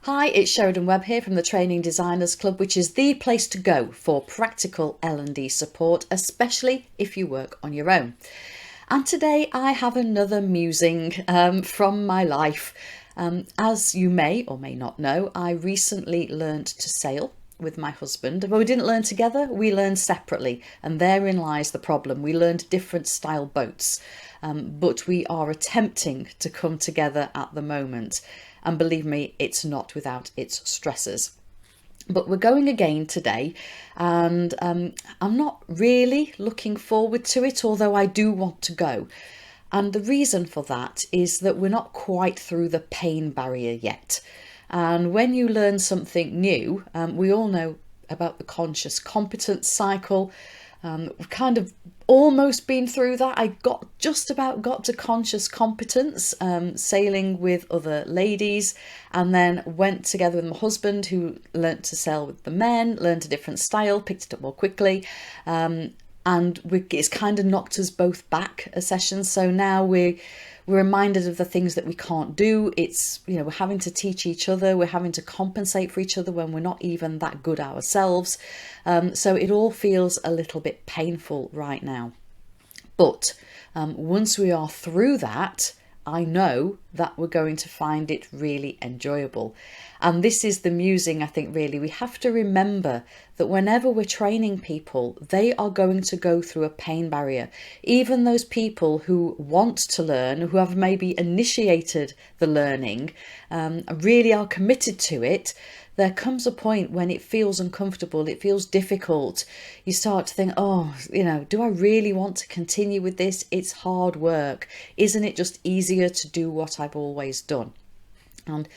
Hi, it's Sheridan Webb here from the Training Designers Club, which is the place to go for practical L&D support, especially if you work on your own. And today I have another musing from my life. As you may or may not know, I recently learnt to sail with my husband, but we didn't learn together, we learned separately, and therein lies the problem. We learned different style boats, but we are attempting to come together at the moment. And believe me, it's not without its stresses. But we're going again today, and I'm not really looking forward to it, although I do want to go. And the reason for that is that we're not quite through the pain barrier yet. And when you learn something new, we all know about the conscious competence cycle. We've kind of almost been through that. I just about got to conscious competence, sailing with other ladies, and then went together with my husband, who learnt to sail with the men, learnt a different style, picked it up more quickly. And it's kind of knocked us both back a session. So now we're reminded of the things that we can't do. It's, we're having to teach each other. We're having to compensate for each other when we're not even that good ourselves. So it all feels a little bit painful right now. But once we are through that, I know that we're going to find it really enjoyable. And this is the musing, I think, really. We have to remember that whenever we're training people, they are going to go through a pain barrier. Even those people who want to learn, who have maybe initiated the learning, really are committed to it, there comes a point when it feels uncomfortable, it feels difficult. You start to think, do I really want to continue with this? It's hard work. Isn't it just easier to do what I've always done? And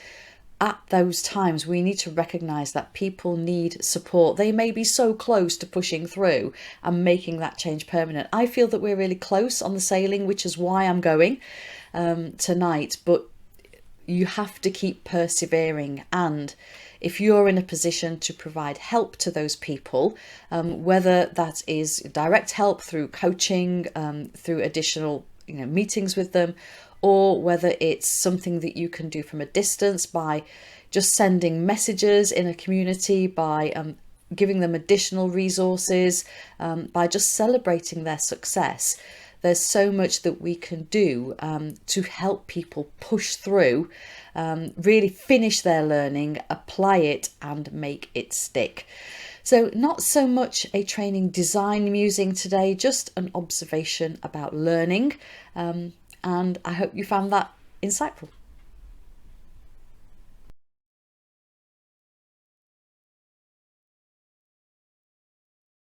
at those times, we need to recognise that people need support. They may be so close to pushing through and making that change permanent. I feel that we're really close on the sailing, which is why I'm going tonight. But you have to keep persevering, and if you're in a position to provide help to those people, whether that is direct help through coaching, through additional meetings with them, or whether it's something that you can do from a distance by just sending messages in a community, by giving them additional resources, by just celebrating their success. There's so much that we can do to help people push through, really finish their learning, apply it and make it stick. So not so much a training design musing today, just an observation about learning. And I hope you found that insightful.